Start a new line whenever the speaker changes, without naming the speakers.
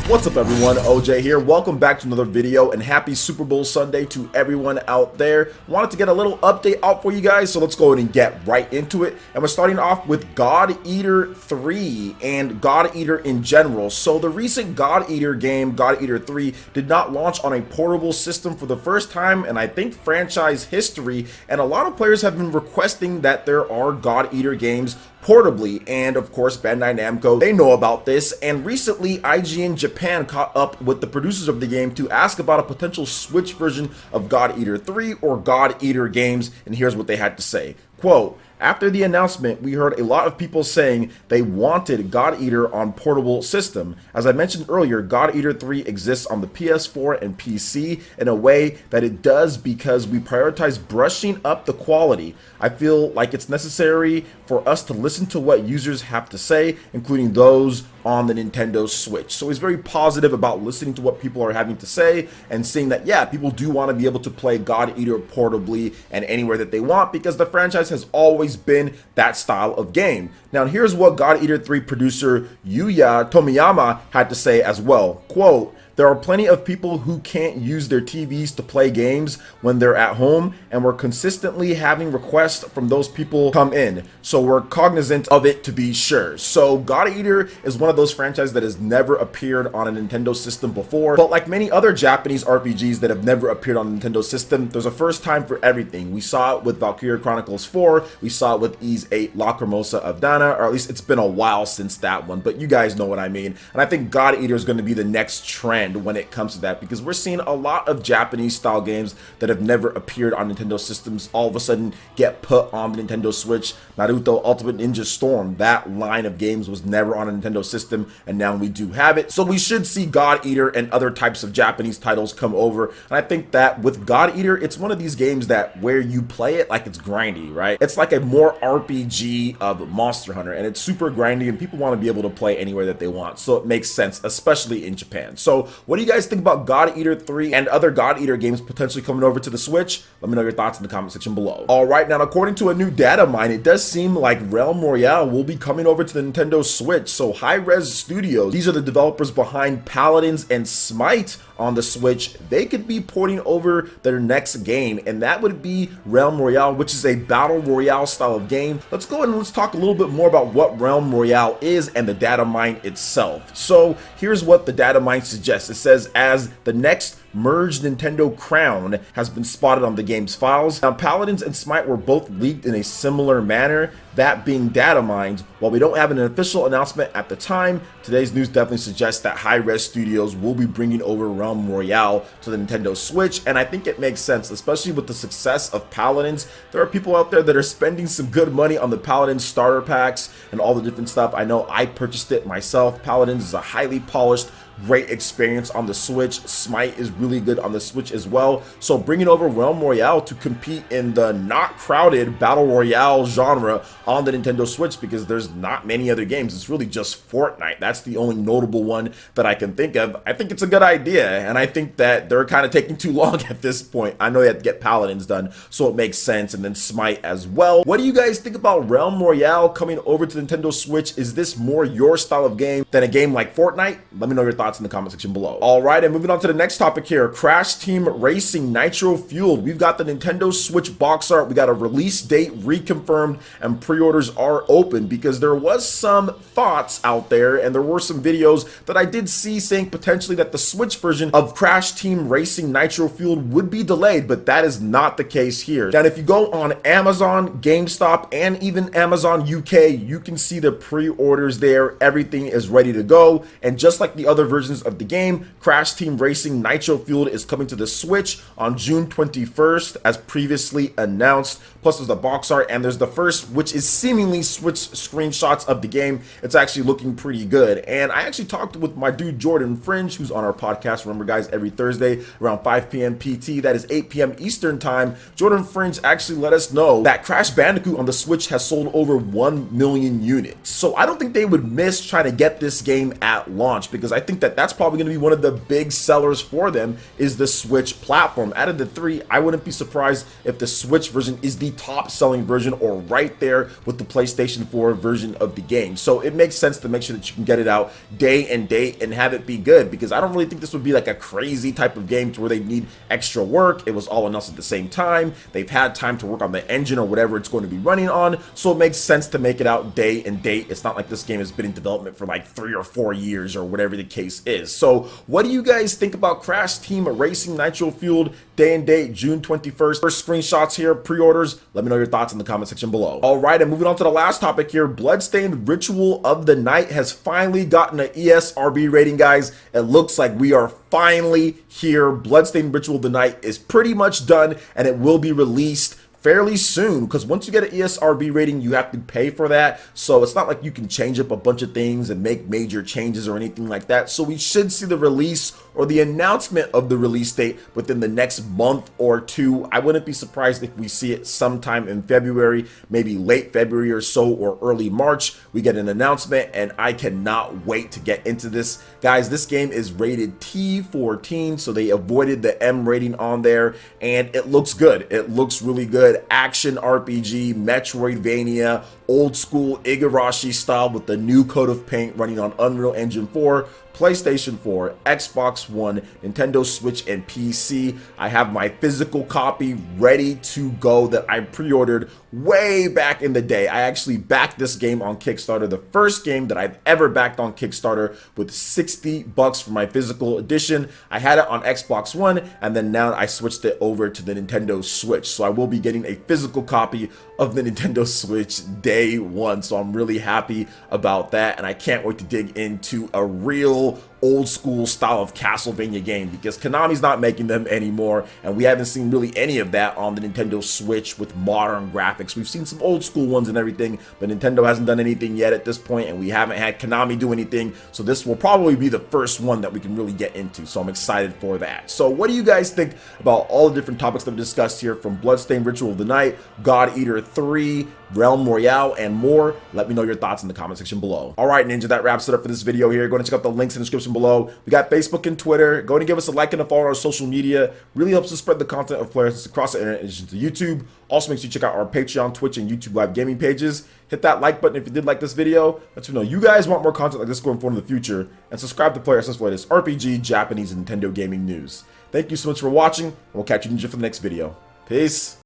What's up everyone, OJ here. Welcome back to another video and happy Super Bowl Sunday to everyone out there. Wanted to get a little update out for you guys, so let's go ahead and get right into it. And we're starting off with God Eater 3 and God Eater in general. So the recent God Eater game, God Eater 3, did not launch on a portable system for the first time in I think franchise history, and a lot of players have been requesting that there are God Eater games portably, and of course Bandai Namco, they know about this, and recently IGN Japan caught up with the producers of the game to ask about a potential Switch version of God Eater 3 or God Eater games, and here's what they had to say. Quote, "After the announcement, we heard a lot of people saying they wanted God Eater on portable system. As I mentioned earlier, God Eater 3 exists on the PS4 and PC in a way that it does because we prioritize brushing up the quality. I feel like it's necessary for us to listen to what users have to say, including those on the Nintendo Switch." So he's very positive about listening to what people are having to say and saying that, yeah, people do want to be able to play God Eater portably and anywhere that they want because the franchise has always been that style of game. Now here's what God Eater 3 producer Yuya Tomiyama had to say as well. Quote, "There are plenty of people who can't use their TVs to play games when they're at home, and we're consistently having requests from those people come in. So we're cognizant of it to be sure." So God Eater is one of those franchises that has never appeared on a Nintendo system before, but like many other Japanese RPGs that have never appeared on a Nintendo system, there's a first time for everything. We saw it with Valkyria Chronicles 4, we saw it with Ys 8 Lacrimosa of Dana, or at least it's been a while since that one, but you guys know what I mean. And I think God Eater is going to be the next trend when it comes to that, because we're seeing a lot of Japanese style games that have never appeared on Nintendo systems all of a sudden get put on the Nintendo Switch. Naruto Ultimate Ninja Storm, that line of games was never on a Nintendo system, and now we do have it. So we should see God Eater and other types of Japanese titles come over, and I think that with God Eater, it's one of these games that where you play it like it's grindy, right? It's like a more RPG of Monster Hunter, and it's super grindy, and people want to be able to play anywhere that they want, so it makes sense, especially in Japan. So what do you guys think about God Eater 3 and other God Eater games potentially coming over to the Switch? Let me know your thoughts in the comment section below. Alright, now according to a new Datamined, it does seem like Realm Royale will be coming over to the Nintendo Switch. So Hi-Rez Studios, these are the developers behind Paladins and Smite on the Switch. They could be porting over their next game, and that would be Realm Royale, which is a battle royale style of game. Let's go ahead and let's talk a little bit more about what Realm Royale is and the Datamined itself. So here's what the Datamined suggests. It says, as the next merged Nintendo crown has been spotted on the game's files. Now, Paladins and Smite were both leaked in a similar manner, that being Datamined. While we don't have an official announcement at the time, today's news definitely suggests that Hi-Rez Studios will be bringing over Realm Royale to the Nintendo Switch, and I think it makes sense, especially with the success of Paladins. There are people out there that are spending some good money on the Paladins starter packs and all the different stuff. I know I purchased it myself. Paladins is a highly polished, great experience on the Switch. Smite is really good on the Switch as well. So bringing over Realm Royale to compete in the not crowded battle royale genre on the Nintendo Switch, because there's not many other games. It's really just Fortnite. That's the only notable one that I can think of. I think it's a good idea, and I think that they're kind of taking too long at this point. I know they have to get Paladins done, so it makes sense, and then Smite as well. What do you guys think about Realm Royale coming over to the Nintendo Switch? Is this more your style of game than a game like Fortnite? Let me know your thoughts in the comment section below. Alright, and moving on to the next topic here, Crash Team Racing Nitro-Fueled. We've got the Nintendo Switch box art, we got a release date reconfirmed, and pre-orders are open, because there was some thoughts out there, and there were some videos that I did see saying potentially that the Switch version of Crash Team Racing Nitro-Fueled would be delayed, but that is not the case here. And if you go on Amazon, GameStop, and even Amazon UK, you can see the pre-orders there. Everything is ready to go, and just like the other versions of the game, Crash Team Racing Nitro-Fueled is coming to the Switch on June 21st, as previously announced. Plus there's the box art, and there's the first, which is seemingly Switch screenshots of the game. It's actually looking pretty good, and I actually talked with my dude Jordan Fringe, who's on our podcast. Remember guys, every Thursday around 5 p.m. PT, that is 8 p.m. Eastern time. Jordan Fringe actually let us know that Crash Bandicoot on the Switch has sold over 1 million units. So I don't think they would miss trying to get this game at launch, because I think that that's probably going to be one of the big sellers for them, them is the Switch platform. Out of the three, I wouldn't be surprised if the Switch version is the top selling version or right there with the PlayStation 4 version of the game. So it makes sense to make sure that you can get it out day and date and have it be good, because I don't really think this would be like a crazy type of game to where they need extra work. It was all announced at the same time. They've had time to work on the engine or whatever it's going to be running on, so it makes sense to make it out day and date. It's not like this game has been in development for like 3 or 4 years or whatever the case is. So what do you guys think about Crash Team Racing Nitro-Fueled day and date June 21st? First screenshots here, pre-orders. Let me know your thoughts in the comment section below. All right, and moving on to the last topic here, Bloodstained Ritual of the Night has finally gotten an ESRB rating, guys. It looks like we are finally here. Bloodstained Ritual of the Night is pretty much done, and it will be released fairly soon, because once you get an ESRB rating, you have to pay for that. So it's not like you can change up a bunch of things and make major changes or anything like that. So we should see the release or the announcement of the release date within the next month or two. I wouldn't be surprised if we see it sometime in February, maybe late February or so, or early March. We get an announcement, and I cannot wait to get into this. Guys, this game is rated T14, so they avoided the M rating on there, and it looks good. It looks really good. Action RPG, Metroidvania, old school Igarashi style with the new coat of paint, running on Unreal Engine 4, PlayStation 4, Xbox One, Nintendo Switch, and PC. I have my physical copy ready to go that I pre-ordered way back in the day. I actually backed this game on Kickstarter, the first game that I've ever backed on Kickstarter, with $60 for my physical edition. I had it on Xbox One, and then now I switched it over to the Nintendo Switch. So I will be getting a physical copy of the Nintendo Switch day one. So I'm really happy about that, and I can't wait to dig into a real old school style of Castlevania game, because Konami's not making them anymore, and we haven't seen really any of that on the Nintendo Switch with modern graphics. We've seen some old school ones and everything, but Nintendo hasn't done anything yet at this point, and we haven't had Konami do anything, so this will probably be the first one that we can really get into, so I'm excited for that. So what do you guys think about all the different topics that we discussed here, from Bloodstained Ritual of the Night, God Eater 3, Realm Royale, and more? Let me know your thoughts in the comment section below. All right, Ninja, that wraps it up for this video here. Go and check out the links in the description below. We got Facebook and Twitter. Go and give us a like and a follow on our social media. Really helps us spread the content of PlayerEssence across the internet, in addition to YouTube. Also, make sure you check out our Patreon, Twitch, and YouTube live gaming pages. Hit that like button if you did like this video. Let me know you guys want more content like this going forward in the future. And subscribe to PlayerEssence for the latest RPG, Japanese, and Nintendo gaming news. Thank you so much for watching, and we'll catch you, Ninja, for the next video. Peace.